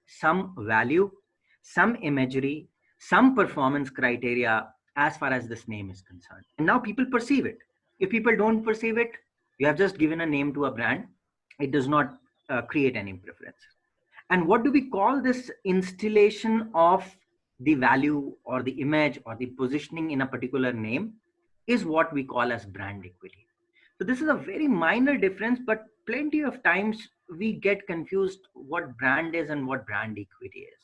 some value, some imagery, some performance criteria as far as this name is concerned. And now people perceive it. If people don't perceive it, you have just given a name to a brand. It does not create any preference. And what do we call this installation of the value or the image or the positioning in a particular name is what we call as brand equity. So this is a very minor difference, but plenty of times we get confused what brand is and what brand equity is.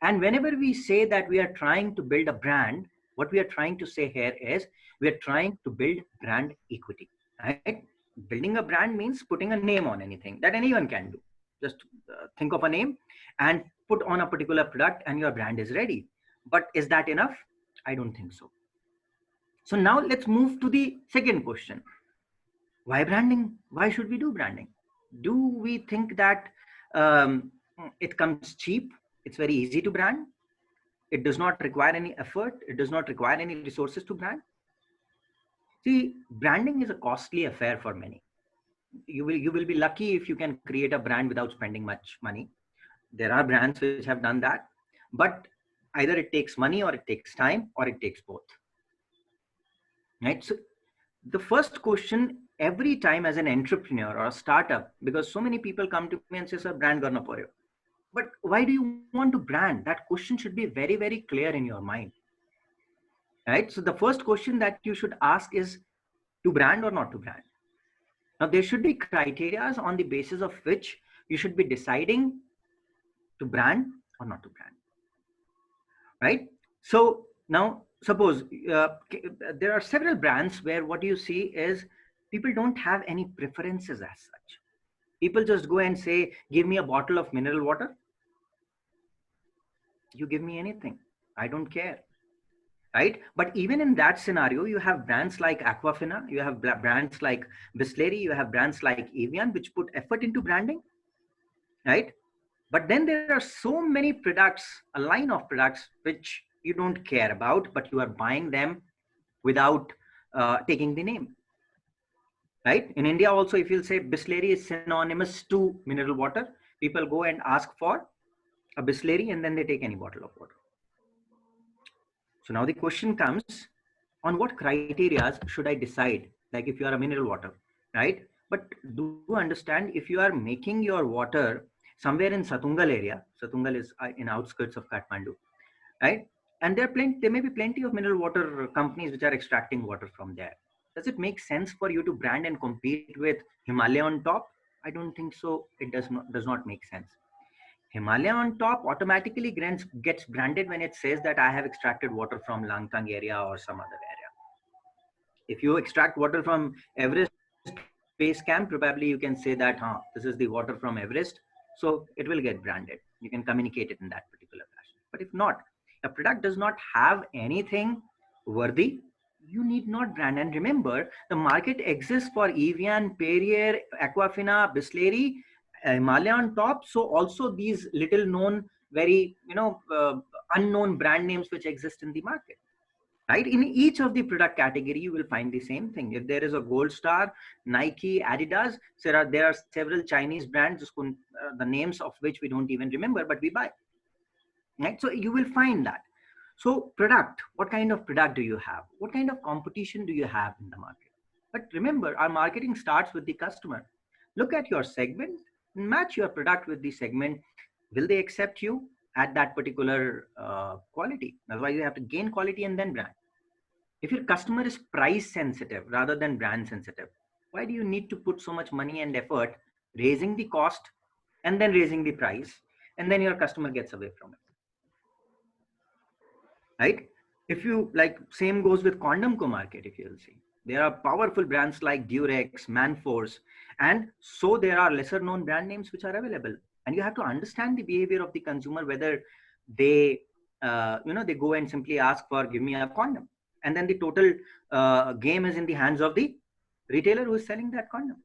And whenever we say that we are trying to build a brand, what we are trying to say here is we are trying to build brand equity, right? Building a brand means putting a name on anything that anyone can do. Just think of a name and put on a particular product and your brand is ready. But is that enough? I don't think so. So now let's move to the second question. Why branding? Why should we do branding? Do we think that it comes cheap? It's very easy to brand. It does not require any effort. It does not require any resources to brand. See, branding is a costly affair for many. You will be lucky if you can create a brand without spending much money. There are brands which have done that, but either it takes money or it takes time or it takes both. Right? So the first question every time as an entrepreneur or a startup, because so many people come to me and say, sir, brand karna poryo. But why do you want to brand? That question should be very, very clear in your mind. Right? So the first question that you should ask is to brand or not to brand. Now there should be criteria on the basis of which you should be deciding to brand or not to brand. Right? So now suppose there are several brands where what you see is people don't have any preferences as such. People just go and say, give me a bottle of mineral water. You give me anything. I don't care. Right? But even in that scenario, you have brands like Aquafina, you have brands like Bisleri, you have brands like Evian, which put effort into branding. Right? But then there are so many products, a line of products, which you don't care about, but you are buying them without taking the name. Right? In India also, if you'll say Bisleri is synonymous to mineral water, people go and ask for a Bisleri and then they take any bottle of water. So now the question comes, on what criteria should I decide? Like if you are a mineral water, right? But do understand, if you are making your water somewhere in Satungal area, Satungal is in outskirts of Kathmandu, right? And there may be plenty of mineral water companies which are extracting water from there. Does it make sense for you to brand and compete with Himalaya on top? I don't think so. It does not make sense. Himalaya on top automatically gets branded when it says that I have extracted water from Langtang area or some other area. If you extract water from Everest base camp, probably you can say that, this is the water from Everest. So it will get branded. You can communicate it in that particular fashion. But if not, a product does not have anything worthy, you need not brand. And remember, the market exists for Evian, Perrier, Aquafina, Bisleri, Himalaya on top. So also these little known, very unknown brand names which exist in the market. Right? In each of the product category, you will find the same thing. If there is a Gold Star, Nike, Adidas, there are several Chinese brands, the names of which we don't even remember, but we buy. Right? So you will find that. So product, what kind of product do you have? What kind of competition do you have in the market? But remember, our marketing starts with the customer. Look at your segment, match your product with the segment. Will they accept you at that particular quality? That's why you have to gain quality and then brand. If your customer is price sensitive rather than brand sensitive, why do you need to put so much money and effort raising the cost and then raising the price, and then your customer gets away from it? Right? If you same goes with condom co market. If you'll see, there are powerful brands like Durex, Manforce, and so there are lesser known brand names which are available. And you have to understand the behavior of the consumer, whether they they go and simply ask for, give me a condom, and then the total game is in the hands of the retailer who is selling that condom.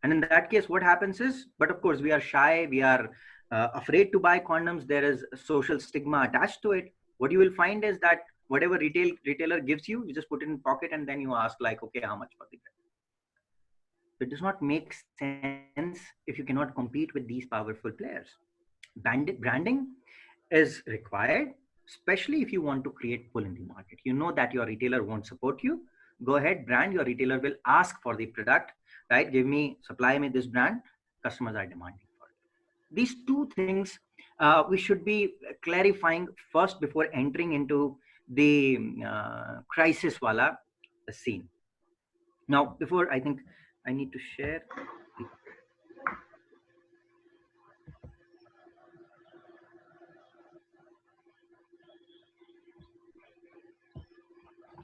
And in that case, what happens is, but of course we are shy, we are afraid to buy condoms. There is a social stigma attached to it. What you will find is that whatever retailer gives you, you just put it in pocket and then you ask like, okay, how much for the brand? It does not make sense if you cannot compete with these powerful players. Branding is required, especially if you want to create pull in the market. You know that your retailer won't support you. Go ahead, brand. Your retailer will ask for the product, right? Supply me this brand. Customers are demanding for it. These two things we should be clarifying first before entering into the crisis wala scene. Now, before I think I need to share.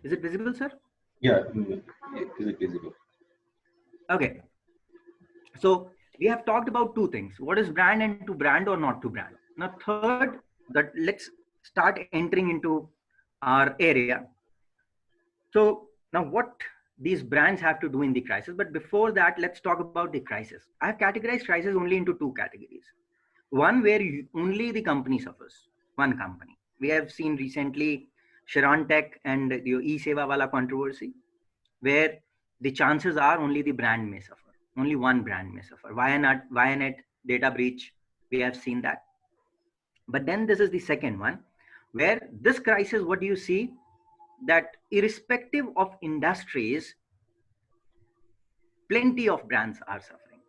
Is it visible, sir? Yeah, is it visible? Okay. So we have talked about two things. What is brand and to brand or not to brand. Now, third, that let's start entering into our area. So now what these brands have to do in the crisis. But before that, let's talk about the crisis. I have categorized crisis only into two categories. One where only the company suffers, one company. We have seen recently Sharon Tech and the e-Seva wala controversy, where the chances are only the brand may suffer. Only one brand may suffer. Vianet data breach, we have seen that. But then this is the second one, where this crisis, what do you see? That irrespective of industries, plenty of brands are suffering,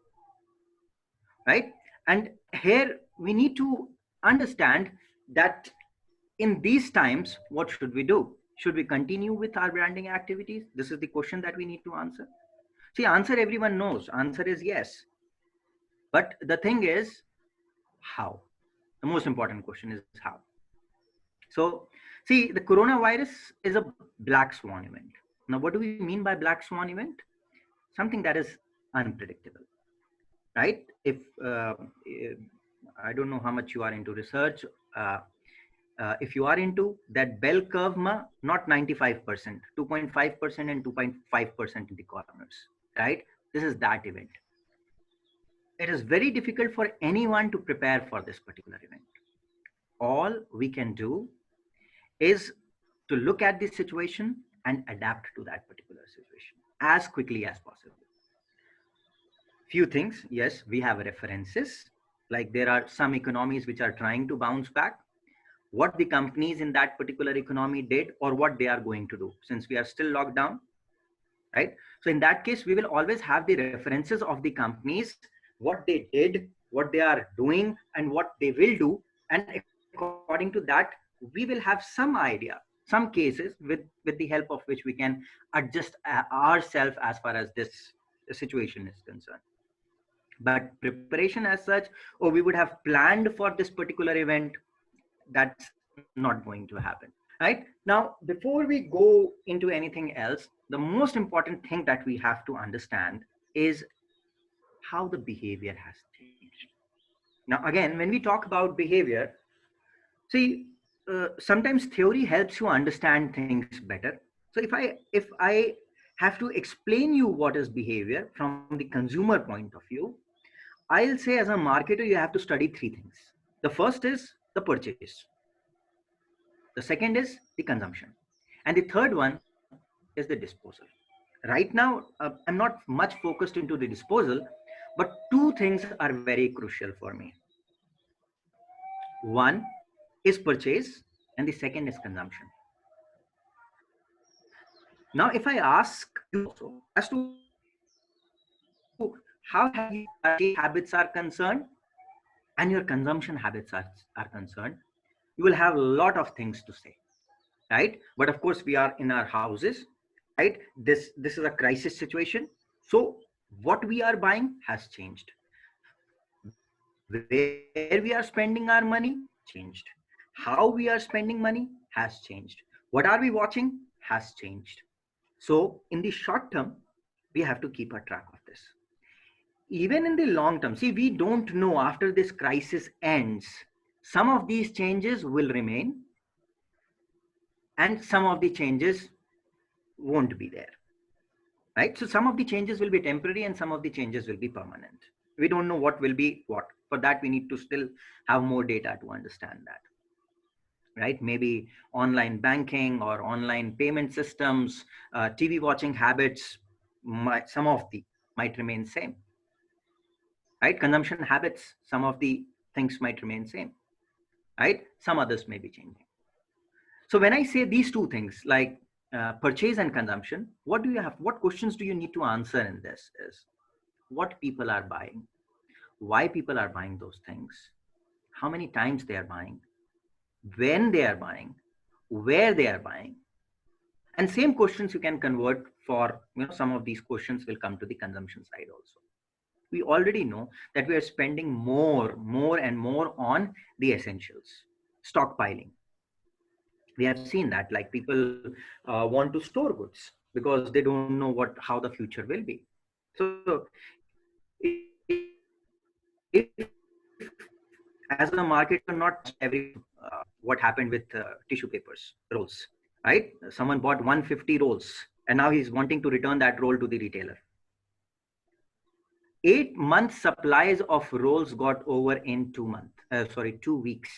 right? And here we need to understand that in these times, what should we do? Should we continue with our branding activities? This is the question that we need to answer. See, answer everyone knows. Answer is yes. But the thing is, how? The most important question is how. So, see, the coronavirus is a black swan event. Now, what do we mean by black swan event? Something that is unpredictable, right? If I don't know how much you are into research, if you are into that bell curve, not 95%, 2.5% and 2.5% in the corners, right? This is that event. It is very difficult for anyone to prepare for this particular event. All we can do is to look at the situation and adapt to that particular situation as quickly as possible. Few things, yes, we have references, like there are some economies which are trying to bounce back, what the companies in that particular economy did or what they are going to do since we are still locked down, right? So in that case, we will always have the references of the companies, what they did, what they are doing, and what they will do. And according to that, we will have some idea, some cases with the help of which we can adjust ourselves as far as this situation is concerned. But preparation as such, or we would have planned for this particular event, that's not going to happen. Right now, before we go into anything else, the most important thing that we have to understand is how the behavior has changed. Now, again, when we talk about behavior, see, sometimes theory helps you understand things better. So if I have to explain you what is behavior from the consumer point of view, I'll say as a marketer, you have to study three things. The first is the purchase. The second is the consumption. And the third one is the disposal. Right now, I'm not much focused into the disposal, but two things are very crucial for me. One is purchase, and the second is consumption. Now, if I ask you as to how have your habits are concerned and your consumption habits are concerned, you will have a lot of things to say, right? But of course, we are in our houses, right? This is a crisis situation. So what we are buying has changed. Where we are spending our money changed. How we are spending money has changed. What are we watching has changed. So in the short term, we have to keep a track of this. Even in the long term, see, we don't know after this crisis ends, some of these changes will remain and some of the changes won't be there, right? So some of the changes will be temporary and some of the changes will be permanent. We don't know what will be what. For that, we need to still have more data to understand that, right? Maybe online banking or online payment systems, TV watching habits, some of the might remain same, right? Consumption habits, some of the things might remain same, right? Some others may be changing. So when I say these two things, like purchase and consumption, what do you have? What questions do you need to answer in this? Is what people are buying, why people are buying those things, how many times they are buying, when they are buying, where they are buying, and same questions you can convert for, some of these questions will come to the consumption side also. We already know that we are spending more and more on the essentials, stockpiling. We have seen that, like, people want to store goods because they don't know how the future will be. So if as a market you're not every what happened with tissue papers rolls, right? Someone bought 150 rolls and now he's wanting to return that roll to the retailer. 8 months supplies of rolls got over in 2 months, 2 weeks.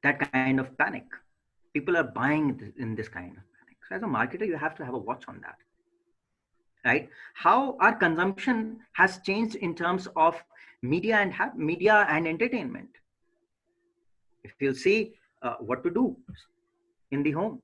That kind of panic, people are buying in this kind of panic. So as a marketer, you have to have a watch on that, right? How our consumption has changed in terms of media and entertainment. If you'll see what to do in the home.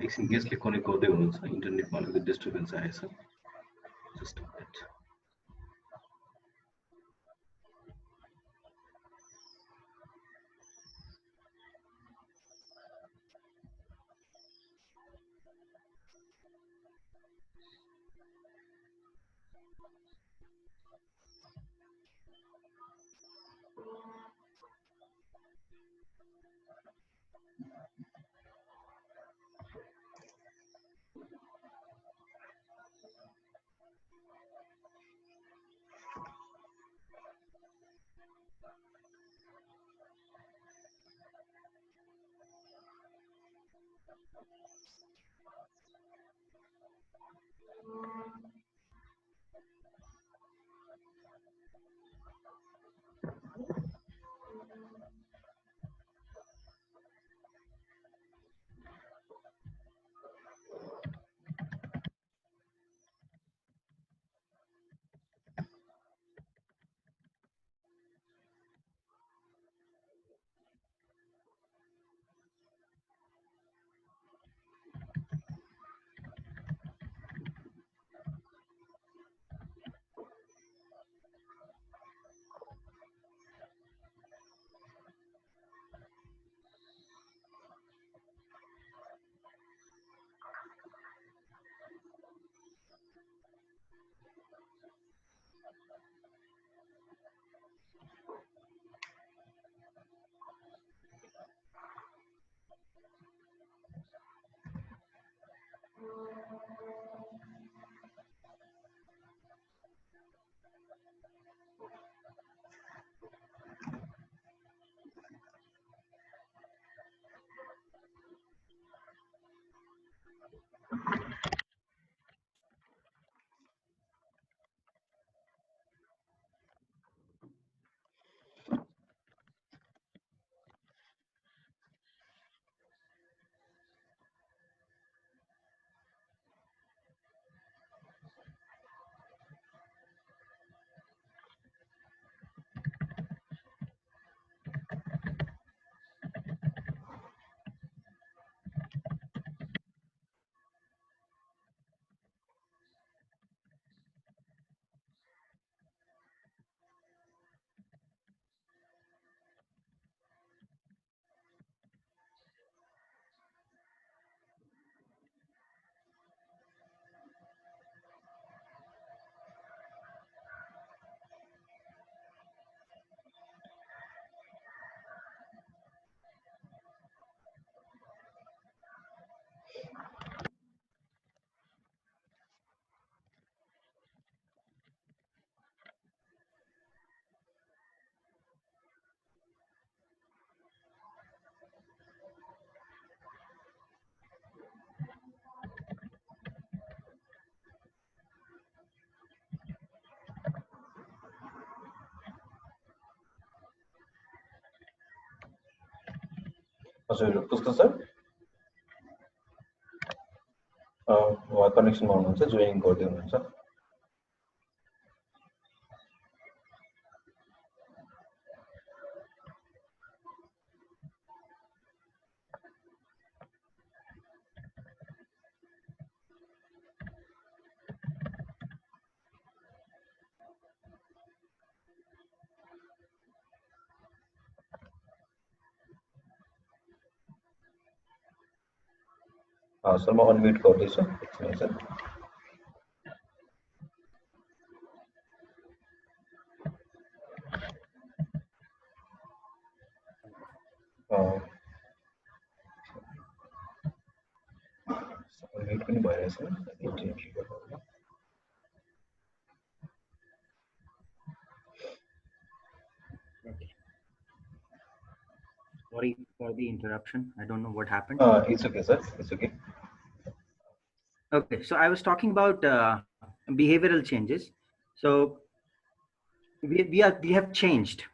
एकछिन गेस्टले connect गर्दै हुनुहुन्छ, इन्टरनेटमा अलिकति disturbance आएछ, just a minute. हजुर Pushkar sir उहाँ कनेक्सनमा हुनुहुन्छ, joining गर्दै हुनुहुन्छ। सर म अनम्युट गर्दैछु, एकछिन है सर। अनम्युट पनि भइरहेछ, Okay. Sorry for the interruption. I don't know what happened. It's okay, sir. It's okay. Okay, so I was talking about behavioral changes. So we have changed.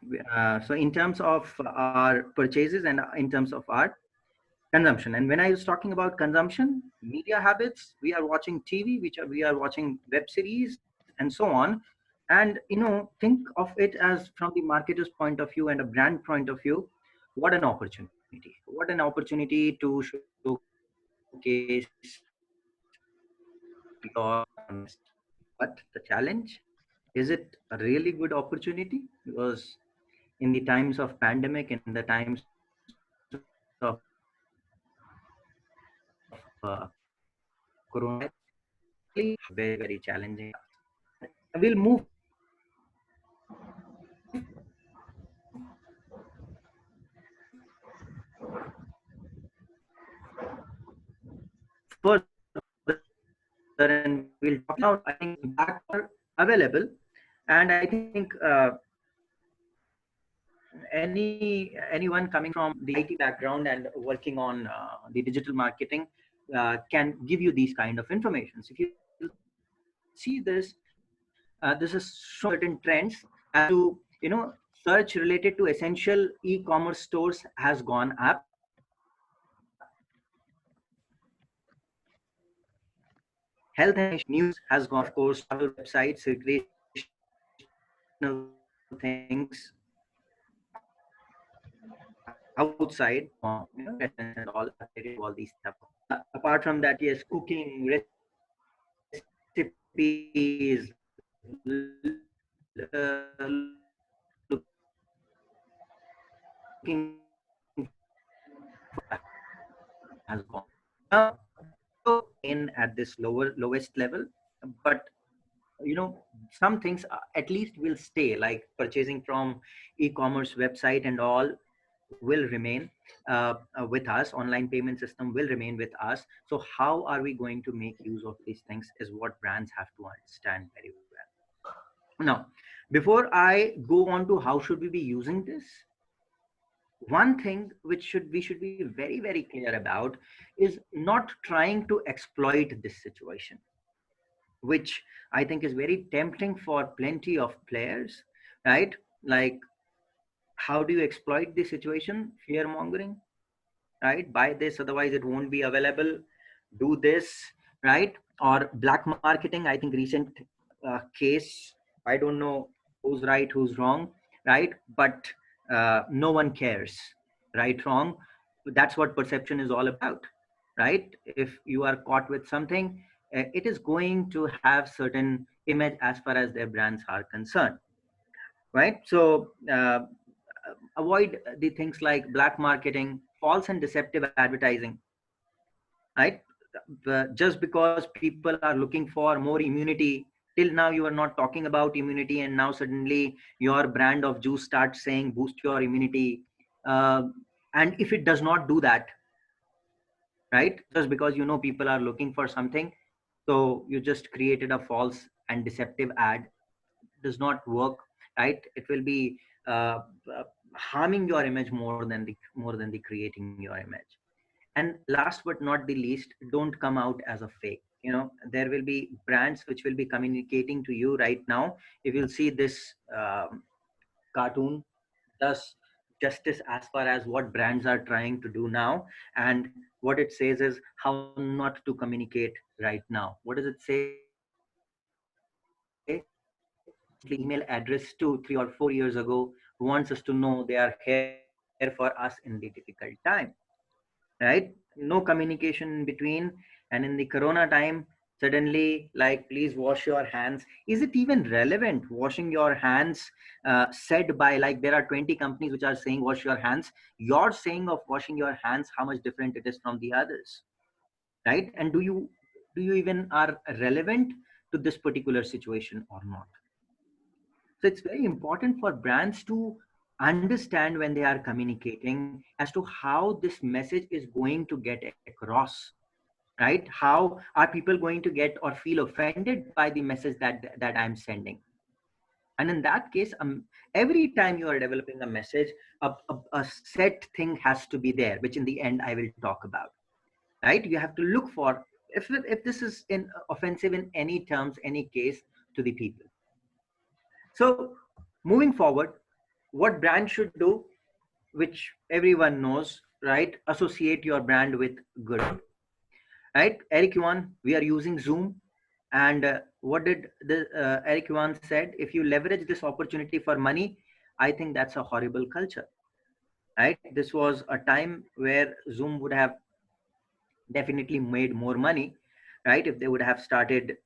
So in terms of our purchases and in terms of our consumption. And when I was talking about consumption, media habits, we are watching TV, we are watching web series, and so on. And think of it as from the marketer's point of view and a brand point of view. What an opportunity! What an opportunity to showcase your. But the challenge, is it a really good opportunity? Because in the times of pandemic, in the times of corona, very, very challenging. We'll move further and we'll talk about, I think, that are available. And I think anyone coming from the IT background and working on the digital marketing can give you these kind of information. So if you see this, this is certain trends as to search related to essential e-commerce stores has gone up. Health and news has gone, of course, travel websites, recreational things outside, and all these stuff. Apart from that, yes, cooking, recipes, looking has gone in at this lowest level, but some things at least will stay, like purchasing from e-commerce website and all will remain with us. Online payment system will remain with us. So how are we going to make use of these things is what brands have to understand very well. Now, before I go on to how should we be using this, one thing which we should be very, very clear about is not trying to exploit this situation, which I think is very tempting for plenty of players, right? Like, how do you exploit the situation? Fear mongering, right? Buy this, otherwise it won't be available. Do this, right? Or black marketing. I think recent case, I don't know who's right, who's wrong, right? But no one cares, right, wrong. That's what perception is all about, right? If you are caught with something, it is going to have certain image as far as their brands are concerned, right? So avoid the things like black marketing, false and deceptive advertising, right? Just because people are looking for more immunity, till now you are not talking about immunity, and now suddenly your brand of juice starts saying boost your immunity. And if it does not do that, right, just because people are looking for something, so you just created a false and deceptive ad, does not work, right? It will be harming your image more than the creating your image. And last but not the least, don't come out as a fake. There will be brands which will be communicating to you right now. If you'll see this cartoon, justice as far as what brands are trying to do now. And what it says is how not to communicate right now. What does it say? Email address to 3 or 4 years ago who wants us to know they are here for us in the difficult time, right? No communication in between. And in the corona time, suddenly, like, please wash your hands. Is it even relevant washing your hands, said by, like, there are 20 companies which are saying wash your hands? Your saying of washing your hands, how much different it is from the others, right? And do you even are relevant to this particular situation or not? So it's very important for brands to understand when they are communicating as to how this message is going to get across, right? How are people going to get or feel offended by the message that I'm sending? And in that case, every time you are developing a message, a set thing has to be there, which in the end I will talk about, right? You have to look for if this is offensive in any terms, any case to the people. So moving forward, what brand should do, which everyone knows, right? Associate your brand with good, right? Eric Yuan, we are using Zoom. And what did Eric Yuan said? If you leverage this opportunity for money, I think that's a horrible culture, right? This was a time where Zoom would have definitely made more money, right? If they would have started,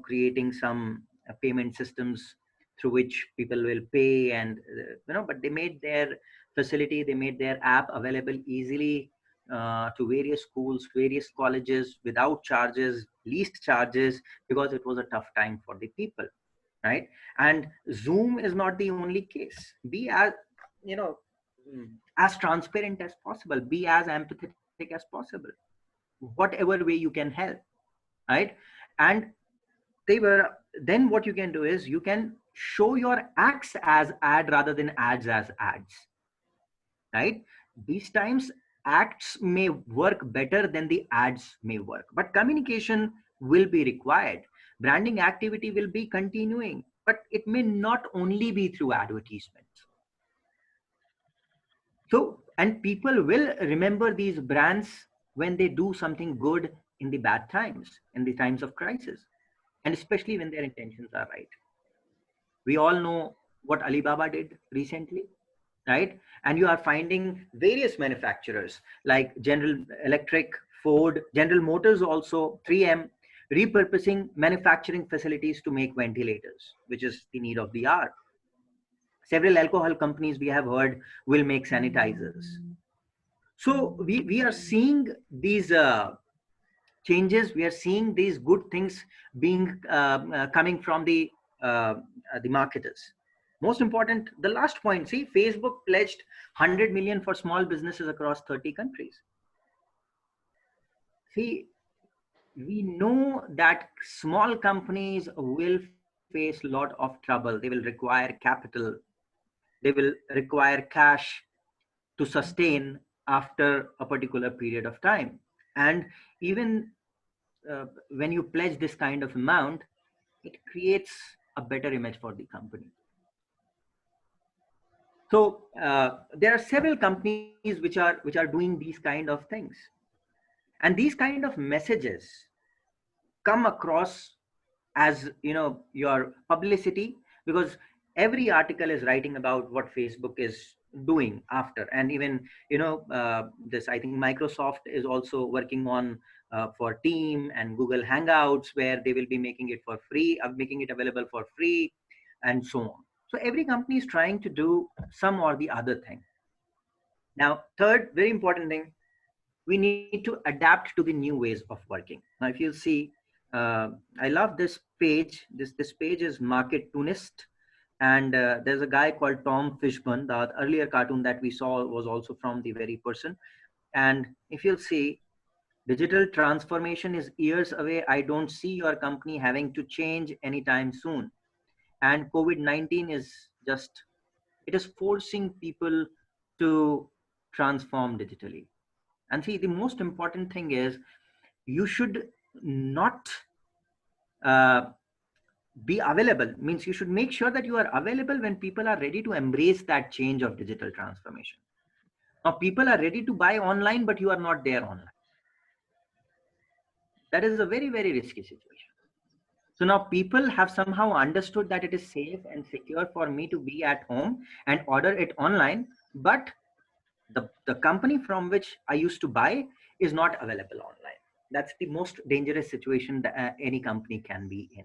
creating some payment systems through which people will pay, and but they made their facility, they made their app available easily to various schools, various colleges, without charges, least charges, because it was a tough time for the people, right? And Zoom is not the only case. Be as, you know as transparent as possible, be as empathetic as possible, whatever way you can help, right? And they were then what you can do is you can show your acts as ad rather than ads as ads, right? These times acts may work better than the ads may work, but communication will be required. Branding activity will be continuing, but it may not only be through advertisements. So, and people will remember these brands when they do something good in the bad times, in the times of crisis, and especially when their intentions are right. We all know what Alibaba did recently, right? And you are finding various manufacturers like General Electric, Ford, General Motors, also 3M, repurposing manufacturing facilities to make ventilators, which is the need of the hour. Several alcohol companies, we have heard, will make sanitizers. So we are seeing these changes. We are seeing these good things being coming from the marketers. Most important, the last point. See, Facebook pledged 100 million for small businesses across 30 countries. See, we know that small companies will face a lot of trouble. They will require capital. They will require cash to sustain after a particular period of time. And even when you pledge this kind of amount, it creates a better image for the company. So there are several companies which are doing these kind of things, and these kind of messages come across as your publicity, because every article is writing about what Facebook is doing after. And even this, I think Microsoft is also working on for Team and Google Hangouts, where they will be making it for free, making it available for free, and so on. So every company is trying to do some or the other thing. Now, third very important thing, we need to adapt to the new ways of working. Now, if you see, I love this page. This page is Market Tunist, and there's a guy called Tom Fishburne. The earlier cartoon that we saw was also from the very person. And if you'll see, digital transformation is years away. I don't see your company having to change anytime soon. And COVID-19 is just, it is forcing people to transform digitally. And see, the most important thing is you should not uh, be available means you should make sure that you are available when people are ready to embrace that change of digital transformation. Now people are ready to buy online, but you are not there online. That is a very, very risky situation. So now people have somehow understood that it is safe and secure for me to be at home and order it online, but the company from which I used to buy is not available online. That's the most dangerous situation that any company can be in,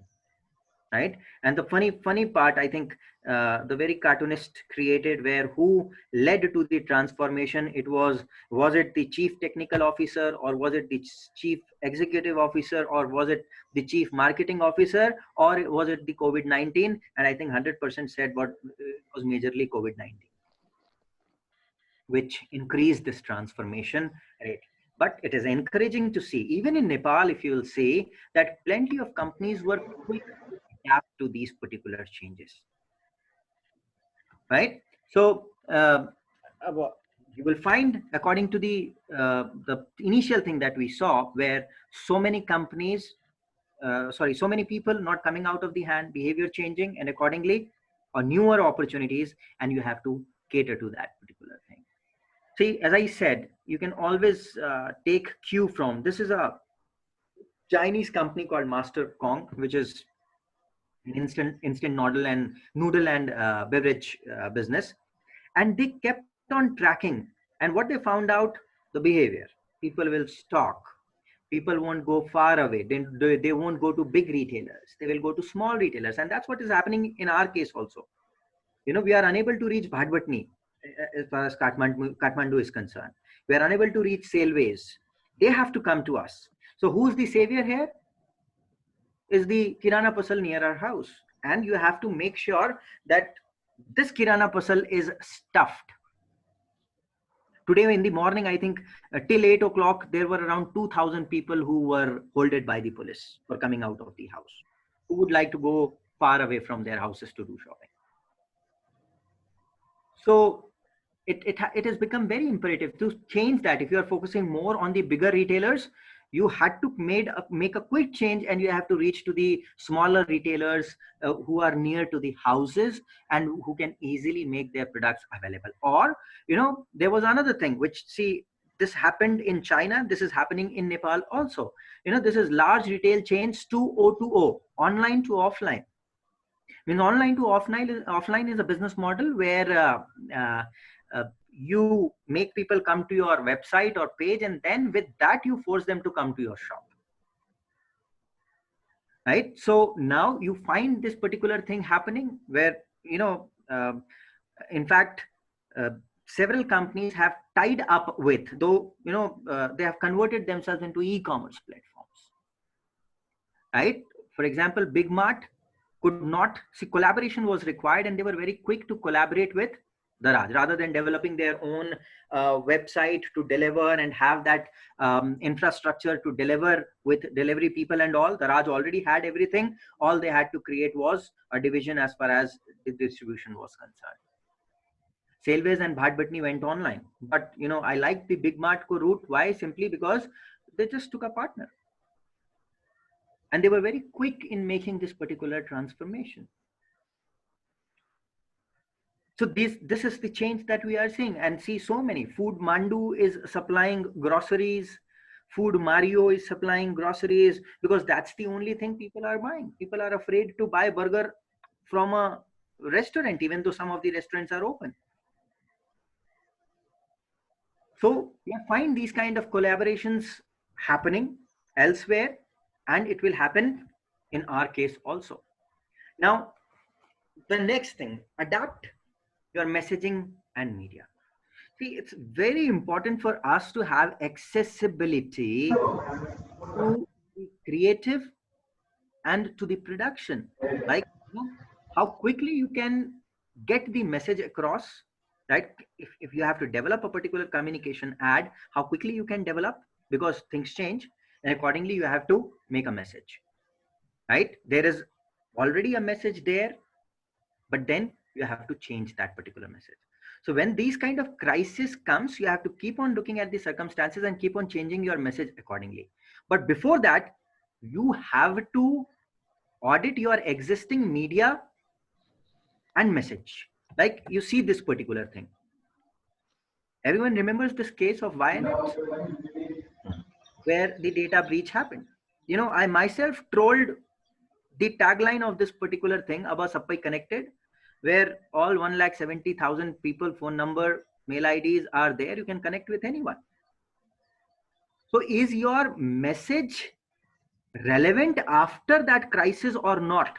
right? And the funny part, I think, the very cartoonist created where who led to the transformation, was it the chief technical officer, or was it the chief executive officer, or was it the chief marketing officer, or was it the COVID-19? And I think 100% said what was majorly COVID-19, which increased this transformation rate. But it is encouraging to see, even in Nepal, if you will see that plenty of companies were quick to adapt to these particular changes, right? So you will find, according to the initial thing that we saw, where so many companies, so many people not coming out of the hand, behavior changing, and accordingly, newer opportunities, and you have to cater to that particular thing. See, as I said, you can always take cue from, this is a Chinese company called Master Kong, which is an instant noodle and beverage business. And they kept on tracking. And what they found out, the behavior. People will stock. People won't go far away. They won't go to big retailers. They will go to small retailers. And that's what is happening in our case also. You know, we are unable to reach Bhadbatni as far as Kathmandu is concerned. We are unable to reach Sailways. They have to come to us. So who's the savior here? Is the Kirana Pasal near our house. And you have to make sure that this Kirana Pasal is stuffed. Today in the morning, I think till 8 o'clock, there were around 2,000 people who were holded by the police for coming out of the house, who would like to go far away from their houses to do shopping. So it has become very imperative to change that. If you are focusing more on the bigger retailers, you had to make a quick change, and you have to reach to the smaller retailers who are near to the houses and who can easily make their products available. Or, you know, there was another thing which, see, this happened in China, this is happening in Nepal also. You know, this is large retail chains 2O2O, online to offline. I mean, online to offline is a business model where you make people come to your website or page, and then with that you force them to come to your shop, right? So now you find this particular thing happening where, you know, in fact, several companies have tied up with, though, you know, they have converted themselves into e-commerce platforms, right? For example, Big Mart could not see, collaboration was required, and they were very quick to collaborate with Daraj, rather than developing their own website to deliver and have that infrastructure to deliver with delivery people and all. Daraj already had everything. All they had to create was a division as far as the distribution was concerned. Sailways and Bhatbhatni went online. But, you know, I like the Big Mart ko route. Why? Simply because they just took a partner. And they were very quick in making this particular transformation. So this is the change that we are seeing, and see so many. Food Mandu is supplying groceries. Food Mario is supplying groceries, because that's the only thing people are buying. People are afraid to buy burger from a restaurant, even though some of the restaurants are open. So you find these kind of collaborations happening elsewhere, and it will happen in our case also. Now, the next thing, adapt your messaging and media. See, it's very important for us to have accessibility to the creative and to the production. Like, you know, how quickly you can get the message across, right? If you have to develop a particular communication ad, how quickly you can develop, because things change, and accordingly you have to make a message, right? There is already a message there, but then you have to change that particular message. So when these kind of crisis comes, you have to keep on looking at the circumstances and keep on changing your message accordingly. But before that, you have to audit your existing media and message. Like you see this particular thing. Everyone remembers this case of Violet where the data breach happened. I myself trolled the tagline of this particular thing, Abba Sappai Connected, where all 1,70,000 people, phone number, mail IDs are there. You can connect with anyone. So is your message relevant after that crisis or not?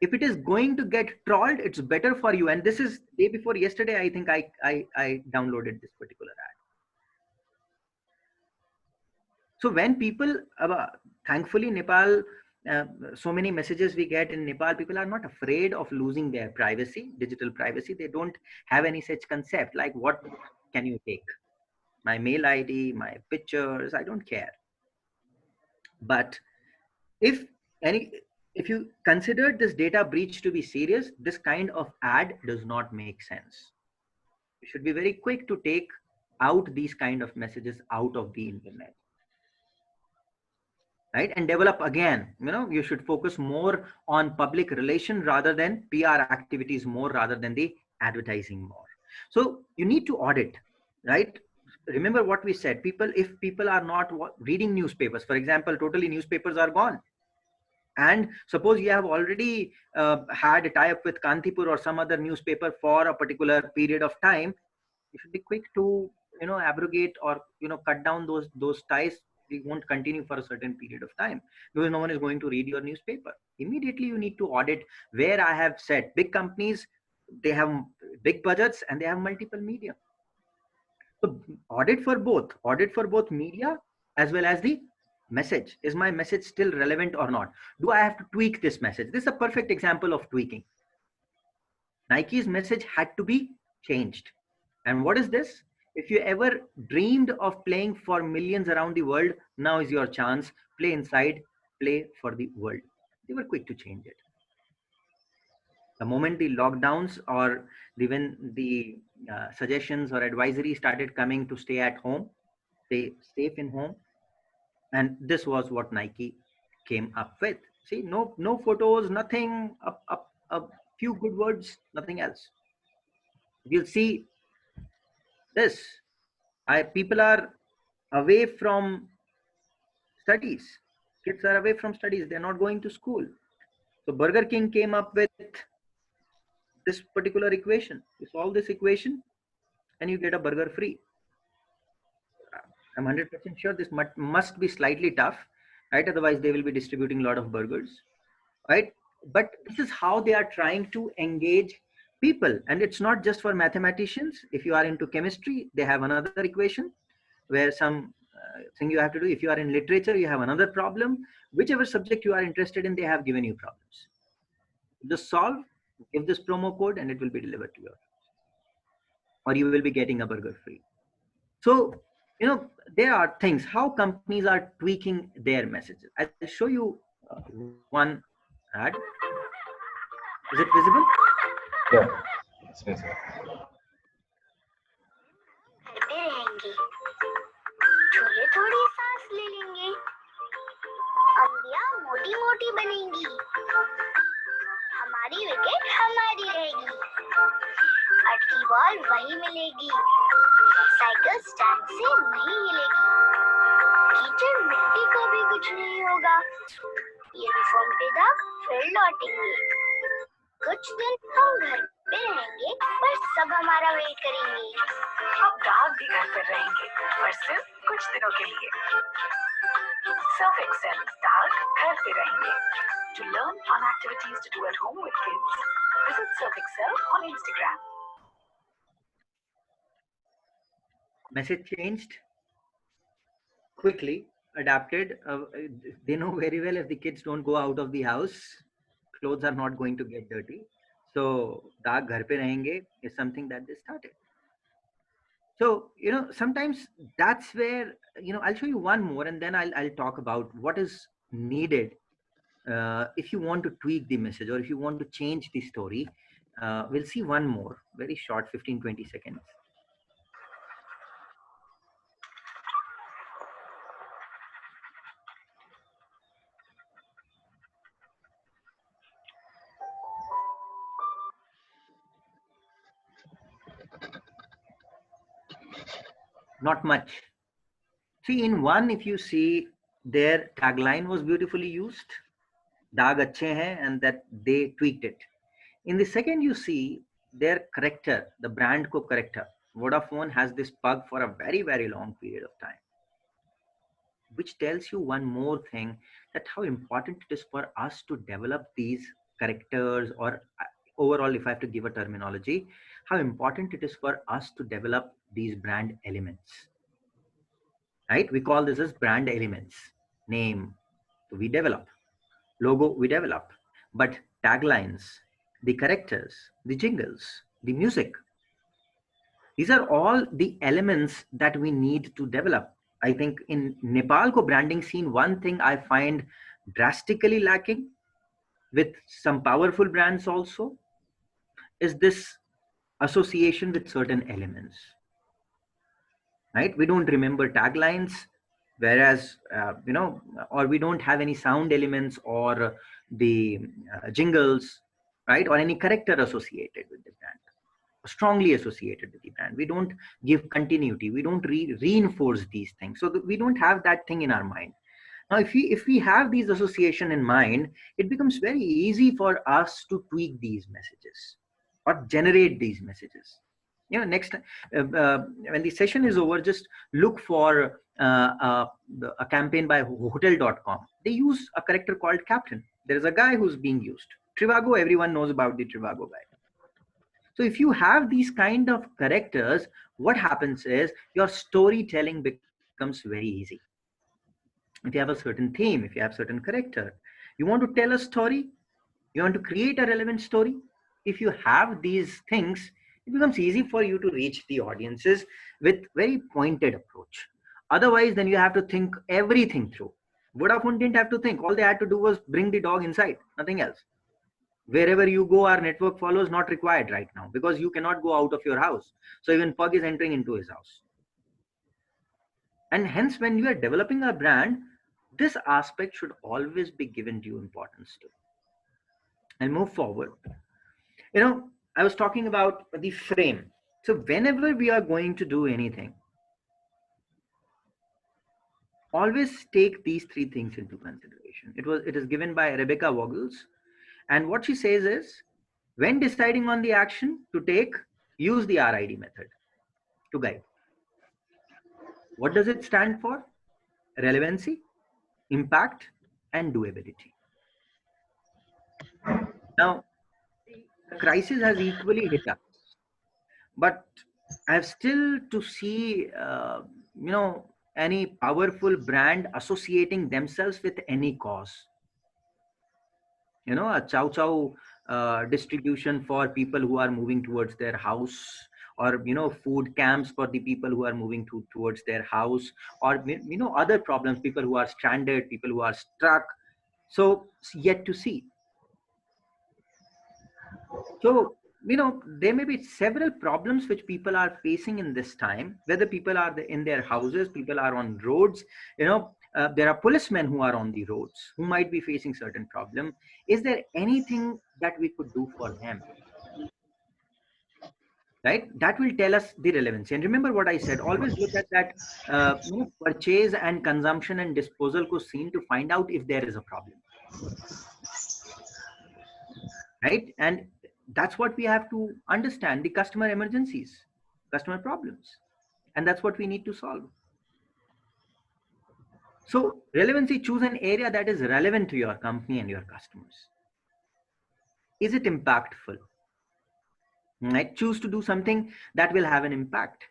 If it is going to get trolled, it's better for you. And this is day before yesterday, I think I downloaded this particular ad. So when people, thankfully Nepal, so many messages we get in Nepal, people are not afraid of losing their privacy, digital privacy. They don't have any such concept like, what can you take? My mail ID, my pictures, I don't care. But if any, if you consider this data breach to be serious, this kind of ad does not make sense. You should be very quick to take out these kind of messages out of the internet. Right, and develop again. You should focus more on public relation rather than PR activities more rather than the advertising more. So you need to audit, right? Remember what we said, if people are not reading newspapers, for example, totally newspapers are gone, and suppose you have already had a tie-up with Kantipur or some other newspaper for a particular period of time, you should be quick to abrogate or cut down those ties. We won't continue for a certain period of time because no one is going to read your newspaper. Immediately you need to audit. Where I have said, big companies, they have big budgets and they have multiple media. So audit for both media as well as the message. Is my message still relevant or not? Do I have to tweak this message? This is a perfect example of tweaking. Nike's message had to be changed. And what is this? If you ever dreamed of playing for millions around the world, now is your chance. Play inside, play for the world. They were quick to change it. The moment the lockdowns or even the suggestions or advisory started coming to stay at home, stay safe in home, and this was what Nike came up with. See, no photos, nothing, a few good words, nothing else. You'll see this. People are away from studies. Kids are away from studies. They're not going to school. So Burger King came up with this particular equation. You solve this equation and you get a burger free. I'm 100% sure this must be slightly tough, right? Otherwise they will be distributing a lot of burgers, right? But this is how they are trying to engage people. And it's not just for mathematicians. If you are into chemistry, they have another equation where some thing you have to do. If you are in literature, you have another problem. Whichever subject you are interested in, they have given you problems. Just solve, give this promo code, and it will be delivered to you. Or you will be getting a burger free. So, there are things, how companies are tweaking their messages. I'll show you one ad. Is it visible? Yeah, it's visible. थोड़ी सांस ले लेंगे, अंबिया मोटी मोटी बनेंगी, हमारी wicket हमारी रहेगी, अटकी बॉल वही मिलेगी, साइकिल स्टैंड से नहीं हिलेगी, कीचड़ मिट्टी को भी कुछ नहीं होगा, यूनिफॉर्म पे दाग फिर लौटेंगे, कुछ दिन हम घर पे रहेंगे पर सब हमारा वेट करेंगे, अब दाग भी घर पर रहेंगे पर सिर्फ कुछ दिनों के लिए। सर्फ एक्सेल, दाग घर पे रहेंगे। To learn fun activities to do at home with kids, visit Surf Excel on Instagram. Message changed quickly, adapted. They know very well if the kids don't go out of the house, clothes are not going to get dirty. So daag ghar pe rahenge is something that they started. So, sometimes that's where, I'll show you one more and then I'll talk about what is needed if you want to tweak the message or if you want to change the story. We'll see one more, very short, 15-20 seconds. Not much. See, in one, if you see, their tagline was beautifully used, daag achhe hain, and that they tweaked it. In the second, you see their character, the brand ko character. Vodafone has this pug for a very, very long period of time, which tells you one more thing, that how important it is for us to develop these characters, or overall, if I have to give a terminology, how important it is for us to develop these brand elements, right? We call this as brand elements. Name, we develop. Logo, we develop. But taglines, the characters, the jingles, the music, these are all the elements that we need to develop. I think in Nepal ko branding scene, one thing I find drastically lacking with some powerful brands also is this association with certain elements, right? We don't remember taglines, whereas, or we don't have any sound elements or the jingles, right? Or any character associated with the brand, strongly associated with the brand. We don't give continuity. We don't reinforce these things. So we don't have that thing in our mind. Now, if we have these association in mind, it becomes very easy for us to tweak these messages or generate these messages. Next time, when the session is over, just look for a campaign by hotel.com. They use a character called Captain. There is a guy who's being used. Trivago, everyone knows about the Trivago guy. So if you have these kind of characters, what happens is your storytelling becomes very easy. If you have a certain theme, if you have certain character, you want to tell a story, you want to create a relevant story. If you have these things, it becomes easy for you to reach the audiences with very pointed approach. Otherwise, then you have to think everything through. Vodafone didn't have to think. All they had to do was bring the dog inside, nothing else. Wherever you go, our network follow is not required right now because you cannot go out of your house. So even Pug is entering into his house. And hence, when you are developing a brand, this aspect should always be given due importance to. And move forward. I was talking about the frame. So whenever we are going to do anything, always take these three things into consideration. It is given by Rebecca Vogels. And what she says is, when deciding on the action to take, use the RID method to guide. What does it stand for? Relevancy, impact, and doability. Now, the crisis has equally hit us, but I have still to see, any powerful brand associating themselves with any cause. A chow chow distribution for people who are moving towards their house, or food camps for the people who are moving towards their house, or other problems, people who are stranded, people who are stuck. So yet to see. So there may be several problems which people are facing in this time, whether people are in their houses, people are on roads, there are policemen who are on the roads who might be facing certain problem. Is there anything that we could do for them? Right? That will tell us the relevancy. And remember what I said, always look at that purchase and consumption and disposal ko scene to find out if there is a problem. Right? And that's what we have to understand, the customer emergencies, customer problems. And that's what we need to solve. So relevancy, choose an area that is relevant to your company and your customers. Is it impactful? Right? Choose to do something that will have an impact.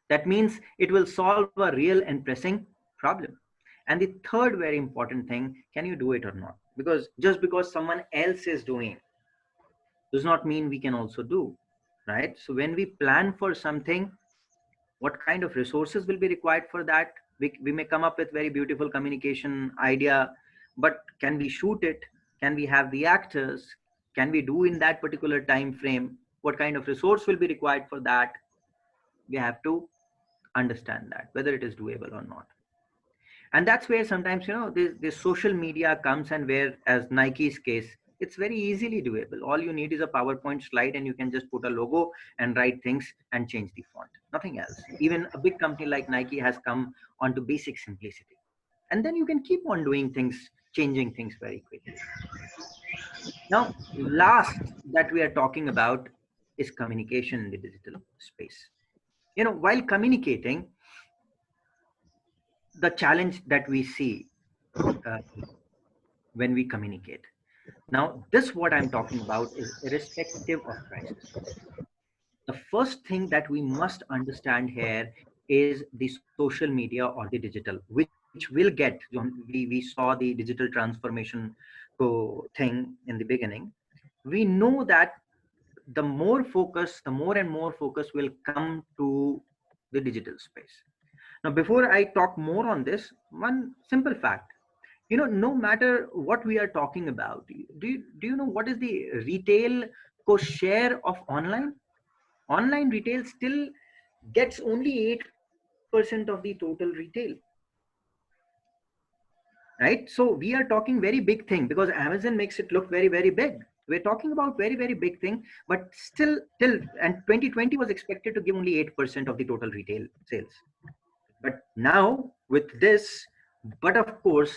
That means it will solve a real and pressing problem. And the third very important thing, can you do it or not? Because just because someone else is doing does not mean we can also do, right? So when we plan for something, what kind of resources will be required for that? We may come up with very beautiful communication idea, but can we shoot it? Can we have the actors? Can we do in that particular time frame? What kind of resource will be required for that? We have to understand that, whether it is doable or not. And that's where sometimes, this social media comes, and where, as Nike's case, It's very easily doable. All you need is a PowerPoint slide and you can just put a logo and write things and change the font, nothing else. Even a big company like Nike has come onto basic simplicity, and then you can keep on doing things, changing things very quickly. Now, last that we are talking about is communication in the digital space. While communicating, the challenge that we see uh, when we communicate. Now, this what I'm talking about is irrespective of crisis. The first thing that we must understand here is the social media or the digital, which will get, we saw the digital transformation thing in the beginning. We know that the more and more focus will come to the digital space. Now, before I talk more on this, one simple fact, no matter what we are talking about, do you know what is the retail share of online? Online retail still gets only 8% of the total retail, right? So we are talking very big thing because Amazon makes it look very, very big. We're talking about very, very big thing, but still till, and 2020 was expected to give only 8% of the total retail sales. But now with this, but of course,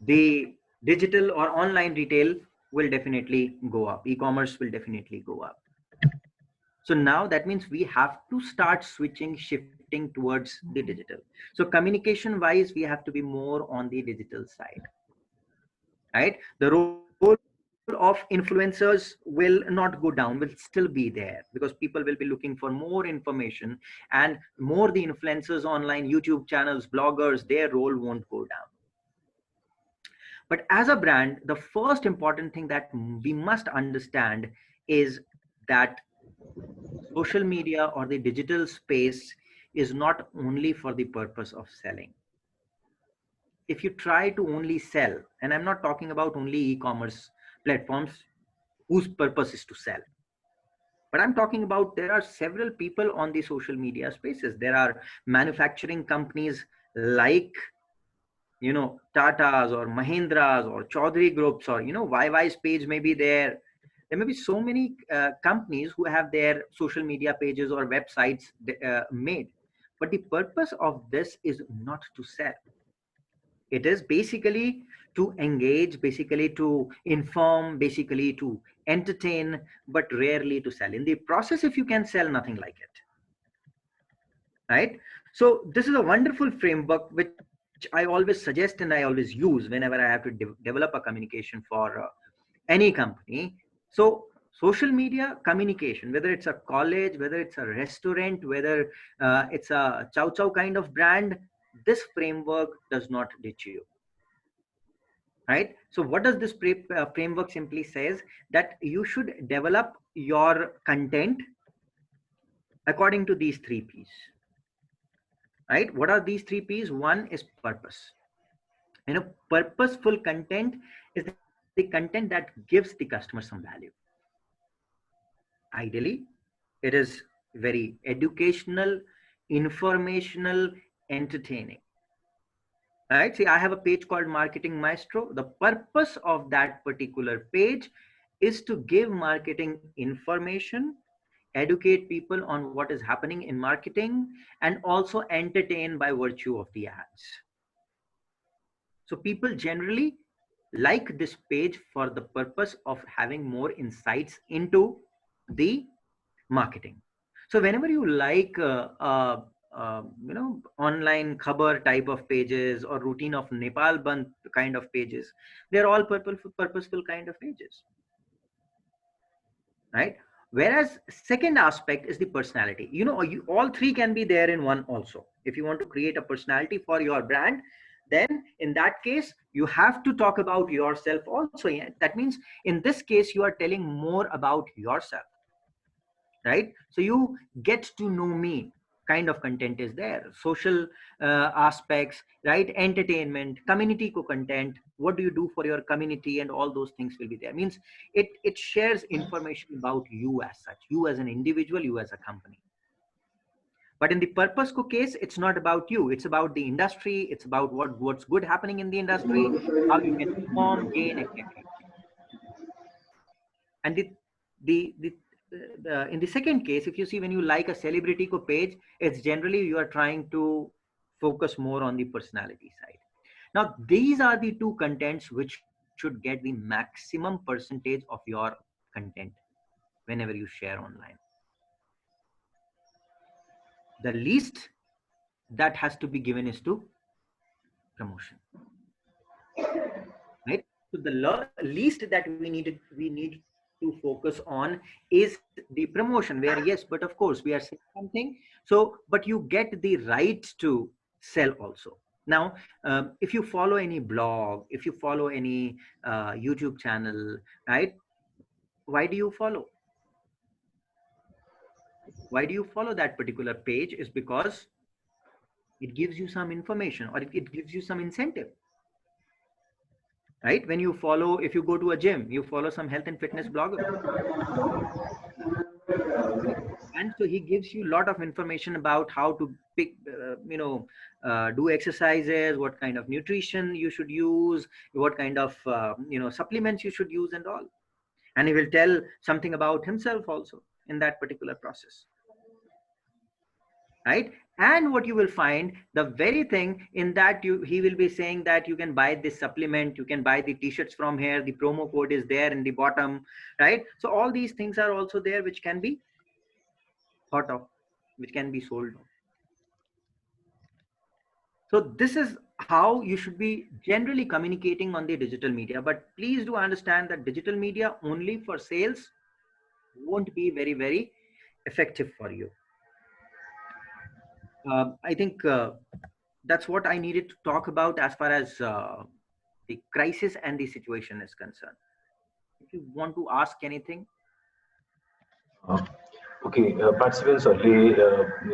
the digital or online retail will definitely go up. E-commerce will definitely go up. So now that means we have to start shifting towards the digital. So communication wise, we have to be more on the digital side, right? The role of influencers will not go down, will still be there, because people will be looking for more information, and more the influencers online, YouTube channels, bloggers, their role won't go down. But as a brand, the first important thing that we must understand is that social media or the digital space is not only for the purpose of selling. If you try to only sell, and I'm not talking about only e-commerce platforms whose purpose is to sell, but I'm talking about there are several people on the social media spaces. There are manufacturing companies like, Tatas or Mahindras or Chaudhary groups, or, YY's page may be there. There may be so many companies who have their social media pages or websites made. But the purpose of this is not to sell. It is basically to engage, basically to inform, basically to entertain, but rarely to sell. In the process, if you can sell, nothing like it. Right? So this is a wonderful framework which I always suggest and I always use whenever I have to develop a communication for any company. So social media communication, whether it's a college, whether it's a restaurant, whether it's a chow chow kind of brand, this framework does not ditch you. Right? So what does this framework simply says? That you should develop your content according to these 3 P's. Right? What are these 3 P's? One is purpose. Purposeful content is the content that gives the customer some value. Ideally, it is very educational, informational, entertaining. Right? See, I have a page called Marketing Maestro. The purpose of that particular page is to give marketing information, educate people on what is happening in marketing, and also entertain by virtue of the ads. So people generally like this page for the purpose of having more insights into the marketing. So whenever you like online khabar type of pages or routine of Nepal Bandh kind of pages, they're all purposeful kind of pages, right? Whereas second aspect is the personality. All 3 can be there in one also. If you want to create a personality for your brand, then in that case you have to talk about yourself also. That means in this case you are telling more about yourself, right? So you get to know me kind of content is there. Social aspects, right? Entertainment, community content, what do you do for your community, and all those things will be there. Means it shares information about you as such, you as an individual, you as a company. But in the purpose co case, it's not about you. It's about the industry. It's about what's good happening in the industry, how you can perform, gain, etc. And in the second case, if you see when you like a celebrity ko page, it's generally you are trying to focus more on the personality side. Now, these are the two contents which should get the maximum percentage of your content whenever you share online. The least that has to be given is to promotion, right? So the least that we need to focus on is the promotion, where yes, but of course we are saying something, so but you get the right to sell also. Now if you follow any blog, if you follow any YouTube channel, right, why do you follow? Why do you follow that particular page? Is because it gives you some information, or it gives you some incentive, right? When you follow, if you go to a gym, you follow some health and fitness blogger, and so he gives you a lot of information about how to pick do exercises, what kind of nutrition you should use, what kind of supplements you should use and all. And he will tell something about himself also in that particular process, right? And what you will find, the very thing in that he will be saying that you can buy this supplement, you can buy the t-shirts from here, the promo code is there in the bottom, right? So all these things are also there which can be thought of, which can be sold. So this is how you should be generally communicating on the digital media. But please do understand that digital media only for sales won't be very, very effective for you. I think that's what I needed to talk about as far as the crisis and the situation is concerned. If you want to ask anything. Okay, participants only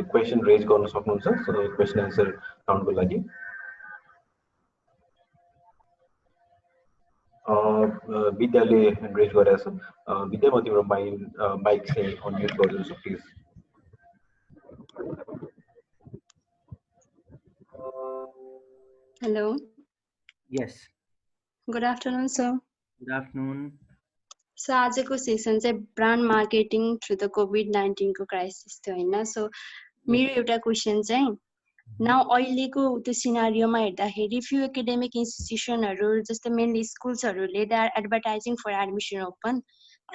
question raised गर्नु सक्नुहुन्छ, so question answer round को लागि विद्याले raise गरेछ। विद्या म तिम्रो mic चाहिँ unmute गरिदिन्छु please. Hello. Yes. Good afternoon, sir. Good afternoon. So आजको सेसन चाहिँ brand marketing through the COVID-19 को क्राइसिस थियो हैन। सो मेरो एउटा क्वेशन चाहिँ नाउ अहिलेको त्यो सिनारियोमा हेर्दाखेरि फ्यु एकाडेमिक इन्स्टिट्युसनहरु जस्तै मेनली स्कुल्सहरुले they are advertising for admission open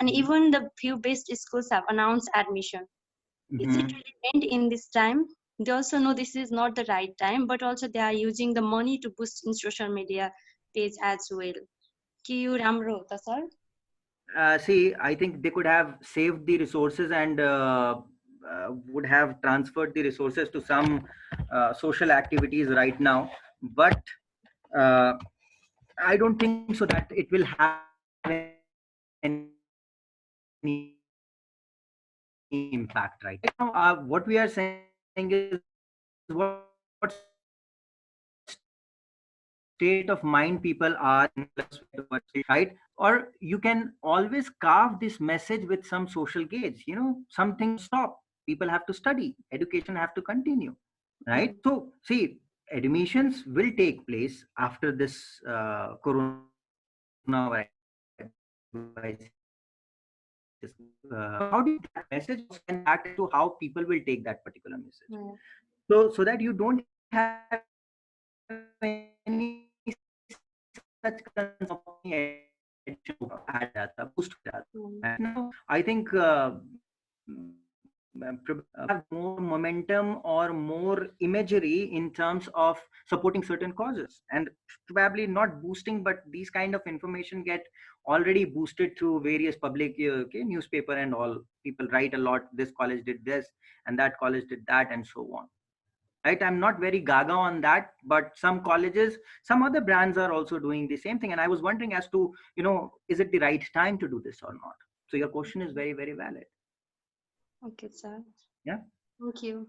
and even the few best schools have announced admission. Is it relevant in this time? They also know this is not the right time, but also they are using the money to boost in social media page as well. के यो राम्रो हो त sir? See, I think they could have saved the resources and would have transferred the resources to some social activities right now, but I don't think so that it will have any impact right now. What we are saying is what state of mind people are in, right? Or you can always carve this message with some social gauge, something stop. People have to study, education have to continue, right? So see, admissions will take place after this coronavirus. How do you that message can act to how people will take that particular message? So that you don't have any such boost. Now I think have more momentum or more imagery in terms of supporting certain causes, and probably not boosting, but these kind of information get already boosted through various public newspaper and all. People write a lot, this college did this and that college did that and so on, right? I'm not very gaga on that, but some colleges, some other brands are also doing the same thing, and I was wondering as to is it the right time to do this or not? So your question is very, very valid. Okay, sir. Yeah. Thank you.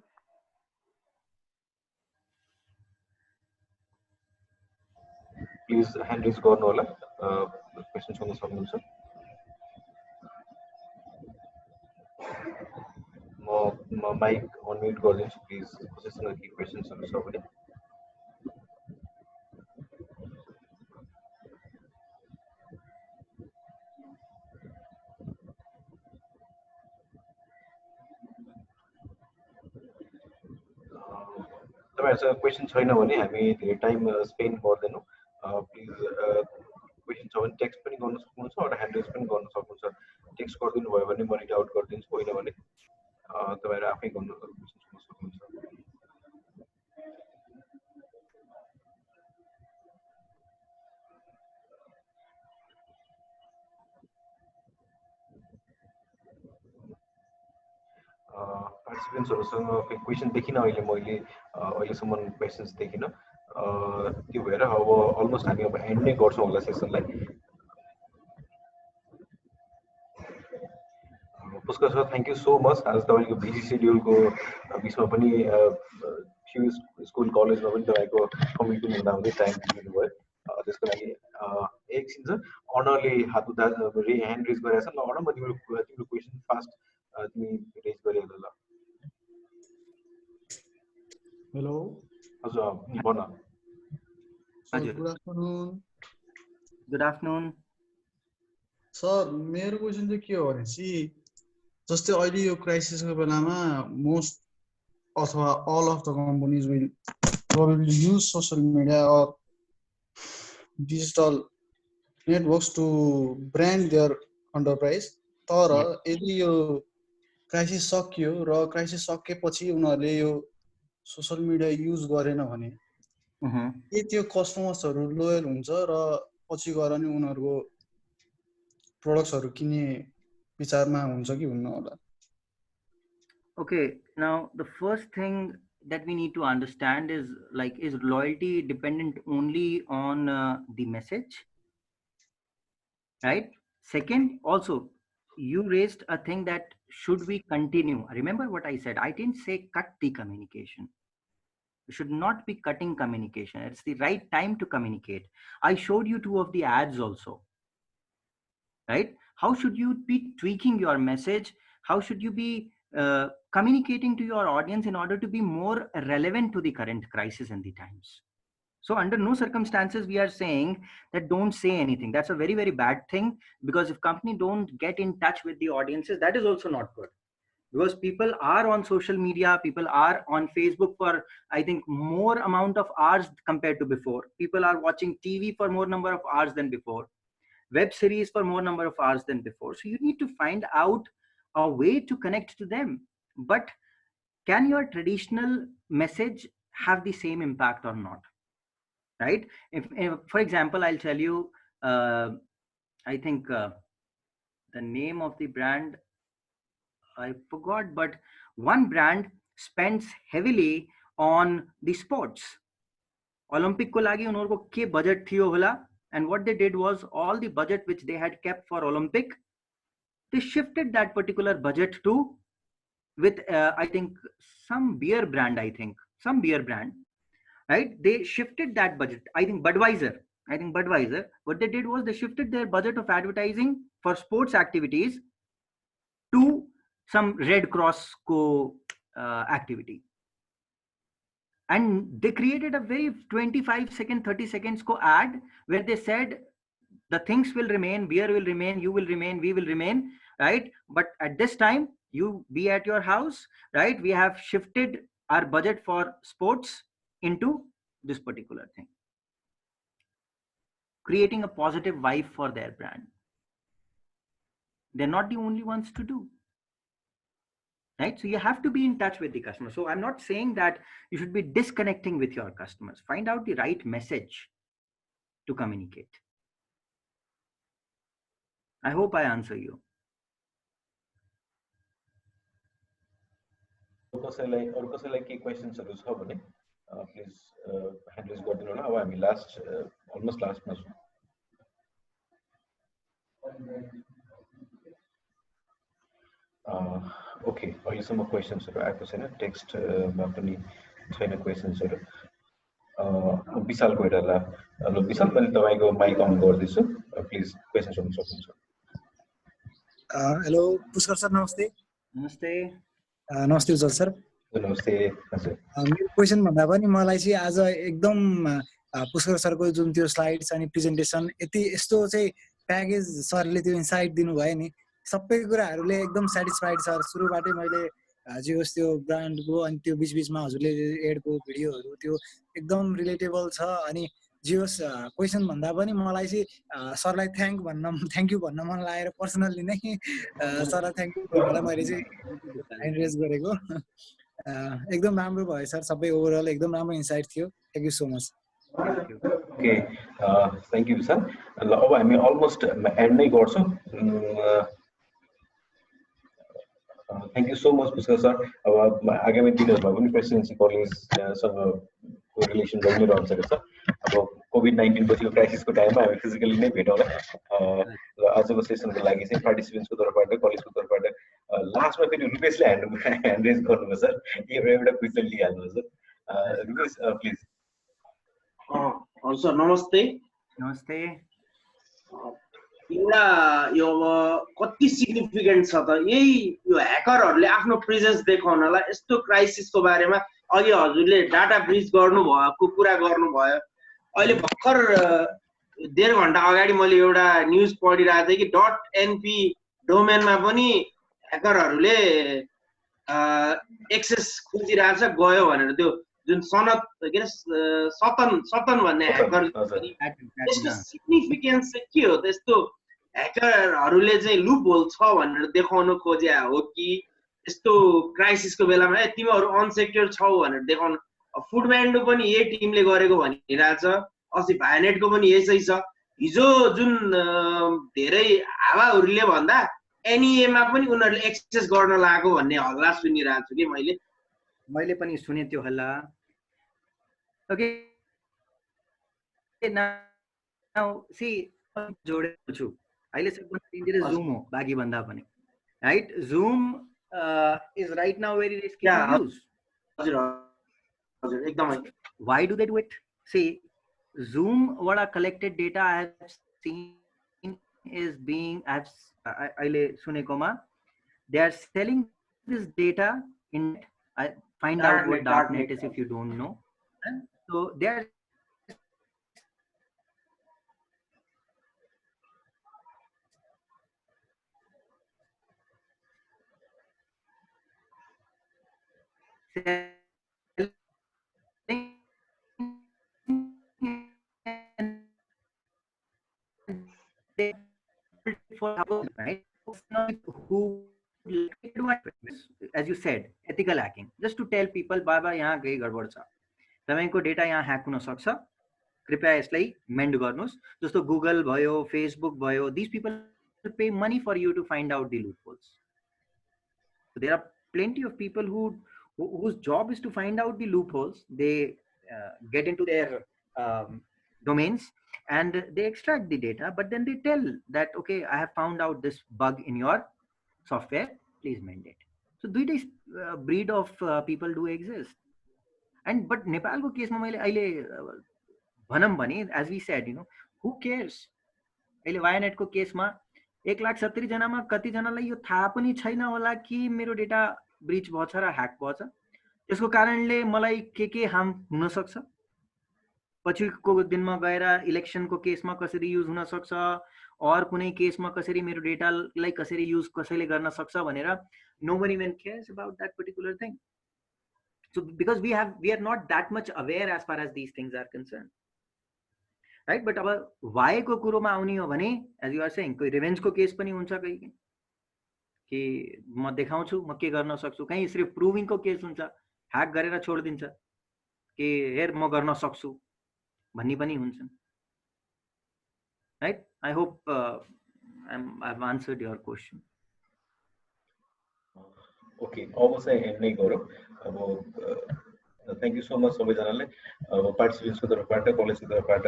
Please hand raise गर्नु होला। Question सोध्न सक्नुहुन्छ। म mic unmute गरिदिन्छु please कसैसँग के क्वेसन्सहरु छ भने तपाईहरुसँग क्वेसन छैन भने हामी धेरै टाइम स्पेन्ड गर्दैनौं प्लिज क्वेसन छ भने टेक्स्ट पनि गर्न सक्नुहुन्छ अथवा ह्यान्ड रेज पनि गर्न सक्नुहुन्छ टेक्स्ट गरिदिनु भयो भने म रिड आउट गरिदिन्छु होइन भने तपाईहरु आफै गर्न सक्नुहुन्छ पार्टिसिपेन्ट्सहरुसँग क्वेसन देखिन अहिले मैले अहिलेसम्म क्वेसन्स देखिन त्यो भएर अब अलमोस्ट हामी अब एन्ड नै गर्छौं होला सेसनलाई Pushkar sir thank you so much आज तपाईको बिजी शेड्युलको बिचमा पनि फ्यु स्कुल कलेजमा पनि तपाईको कमिटमेन्ट हुँदाहुँदै टाइम दिनुभयो त्यसको लागि एकछिन छ अनरले हात उठा ह्यान्ड रेज गरेछ ल अन म तिम्रो क्वेसन फास्ट तिमी रेज गरेर ल हेलो हजुर भन हजुर good afternoon good afternoon sir मेरो क्वेसन चाहिँ के हो भनेपछि जस्तै अहिले यो क्राइसिसको बेलामा मोस्ट अथवा all of the companies will probably use social media or digital networks to brand their enterprise तर यदि यो क्राइसिस सकियो र क्राइसिस सकेपछि उनीहरूले यो सोशल मिडिया युज गरेन भने के त्यो कस्टमर्सहरू लोयल हुन्छ र पछि गएर नि उनीहरूको प्रोडक्ट्सहरू किन्ने विचारमा हुन्छ कि हुन्न होला Okay, now the first thing that we need to understand is like, is loyalty dependent only on the message, right? Second, also you raised a thing that should we continue? Remember what I said, I didn't say cut the communication. You should not be cutting communication. It's the right time to communicate. I showed you 2 of the ads also, right? How should you be tweaking your message? How should you be communicating to your audience in order to be more relevant to the current crisis and the times? So under no circumstances we are saying that don't say anything. That's a very, very bad thing, because if company don't get in touch with the audiences, that is also not good. Because people are on social media, people are on Facebook for, I think, more amount of hours compared to before. People are watching TV for more number of hours than before. Web series for more number of hours than before. So you need to find out a way to connect to them. But can your traditional message have the same impact or not? Right? If for example, I'll tell you, I think the name of the brand, I forgot, but one brand spends heavily on the sports. Olympic ko lagi unorko ke budget thiyo hola, and what they did was all the budget which they had kept for Olympic, they shifted that particular budget to with I think some beer brand, right? They shifted that budget. I think Budweiser. What they did was they shifted their budget of advertising for sports activities to some Red Cross activity. And they created a very 25 second, 30 seconds ad where they said the things will remain, beer will remain, you will remain, we will remain, right? But at this time, you be at your house, right? We have shifted our budget for sports into this particular thing, creating a positive vibe for their brand. They're not the only ones to do, right? So you have to be in touch with the customer. So I'm not saying that you should be disconnecting with your customers. Find out the right message to communicate. I hope I answer you. कसैलाई के क्वेशन्सहरु छ भने please hand raise गरिदिनु होला अब हामी last almost लास्टमा छौं ओके अहिलेसम्म क्वेशन्सहरु आएको छैन टेक्स्टमा पनि छैन क्वेशन्सहरु विशाल कोइराला ल विशाल मैले तपाईको माइक अन गर्दिछु प्लिज क्वेशन्स गर्न सक्नुहुन्छ हेलो पुष्कर सर नमस्ते नमस्ते नमस्ते उज्जवल सर। नमस्ते हजुर। मेरो क्वेसन भन्दा पनि मलाई चाहिँ आज एकदम पुष्कर सरको जुन त्यो स्लाइड्स अनि प्रेजेन्टेसन यस्तो चाहिँ प्याकेज सरले त्यो इन्साइट दिनुभयो नि, सबै कुराहरूले एकदम सेटिस्फाइड सर। सुरुबाटै मैले जे होस् त्यो ब्रान्डको अनि त्यो बिचबिचमा हजुरले एडको भिडियोहरू त्यो एकदम रिलेटेबल छ। अनि जे होस् क्वेसन भन्दा पनि मलाई चाहिँ सरलाई थ्याङ्क यू भन्न मन लागेर पर्सनल्ली नै सरलाई थ्याङ्क यू भन्नलाई मैले चाहिँ ह्यान्ड रेज गरेको। एकदम राम्रो भयो सर, सबै ओभरअल एकदम राम्रो इन्साइट थियो। Thank you so much. Okay thank you sir. ल अब हामी अलमोस्ट एन्ड नै गर्छौँ। Thank you so much Pushkar sir. अब आगामी दिनहरूमा पनि प्रेसिडेन्सी कलेजसँग रिलेसन रहि नै रहन्छ रहेछ। अब कोभिड-19 पछिको क्राइसिसको टाइममा हामी फिजिकली नै भेटौँला। र आजको सेसनको लागि चाहिँ पार्टिसिपेन्ट्सको तर्फबाट कलेजको तर्फबाट लास्टमा फेरि रुपेशले ह्यान्ड रेज गर्नुभयो सर। एउटा क्वेसन लिइहाल्नु सर। रुपेश प्लिज। हजुर सर नमस्ते। नमस्ते। एउटा यो कति सिग्निफिकेन्ट छ त यही यो ह्याकरहरूले आफ्नो प्रेजेन्स देखाउनलाई यस्तो क्राइसिसको बारेमा अघि हजुरले डाटा ब्रिच गर्नुभएको कुरा गर्नुभयो। अहिले भर्खर 1.5 घण्टा अगाडि मैले एउटा न्युज पढिरहेको थिएँ कि .np डोमेनमा पनि ह्याकरहरूले एक्सेस खोजिरहेछ गयो भनेर। त्यो जुन सनत के अरे सतन भन्ने ह्याकर यसको सिग्निफिकेन्स चाहिँ के हो त? यस्तो ह्याकरहरूले चाहिँ लुप होल छ भनेर देखाउन खोजे हो कि यस्तो क्राइसिसको बेलामा तिमीहरू अनसेक्योर छौ भनेर देखाउनु? फुडब्यान्डो पनि यही टिमले गरेको भनिरहेछ, अस्ति भायोनेटको पनि यसै छ। हिजो जुन धेरै हावाहरूले भन्दा एनइएमा पनि उनीहरूले एक्सेस गर्न लागेको भन्ने हल्ला सुनिरहेको छु कि मैले पनि सुने त्यो हल्ला। ओके नाउ सी जोडेको छु अहिले सबभन्दा डेन्जरस जुम हो बाँकी भन्दा पनि, right? Zoom is right now very risky to use. हजुर हजुर एकदमै। Why do they do it? See, Zoom what collected data I have seen is being अहिले सुनेकोमा they are selling this data in find out what darknet is if you don't know. So they are right? Who, as you said, ethical hacking, just to tell people बाबा यहाँ गई गडबड छ, तपाईको data यहाँ hack हुन सक्छ, कृपया यसलाई मेन्ड गर्नुस्। जस्तो गुगल भयो, फेसबुक भयो, these people pay money for you to find out the loopholes. So there are plenty of people whose job is to find out the loopholes. They get into their domains and they extract the data, but then they tell that, okay, I have found out this bug in your software, please mend it. So duitै breed of people do exist. And but नेपालको केसमा मैले अहिले भनम भने, as we said, you know, who cares? अहिले वायनेटको केसमा 1,70,000 जनामा कति जनालाई यो थाहा पनि छैन होला कि मेरो डेटा ब्रिच भछ र ह्याक भछ। त्यसको कारणले मलाई के हार्म हुन सक्छ, पछिको दिनमा गएर इलेक्सनको केसमा कसरी युज हुन सक्छ, और कुनै केसमा कसरी मेरो डेटालाई कसरी युज कसैले गर्न सक्छ भनेर nobody even cares about that particular thing. So because we are not that much aware as far as these things are concerned, right? But अब why को कुरोमा आउने हो भने, as you are saying, कोही रिभेन्ज को केस पनि हुन्छ कहीं कि म देखाउँछु म के गर्न सक्छु, कहीं सिर्फ प्रुभिङ को केस हुन्छ, ह्याक गरेर छोड्दिन्छ कि हेर म गर्न सक्छु भन्ने पनि हुन्छन्, right? I hope I've answered your question. Okay, अब चाहिँ एन्ड नै गरौँ। अब थ्याङ्क यू सो मच सबैजनाले। अब पार्टिसिपेन्ट्सको तर्फबाट कलेजको तर्फबाट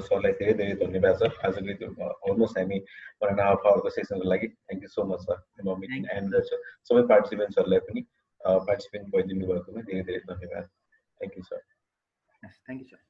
सरलाई धेरै धेरै धन्यवाद छ। आजको त्यो अलमोस्ट हामी 1.5 आवरको सेसनको लागि thank you so much sir. म मिटिङ एन्ड गर्छु। सबै पार्टिसिपेन्ट्सहरूलाई पनि पार्टिसिपेन्ट भइदिनु भएकोमा धेरै धेरै धन्यवाद। Thank you sir. Yes, thank you sir.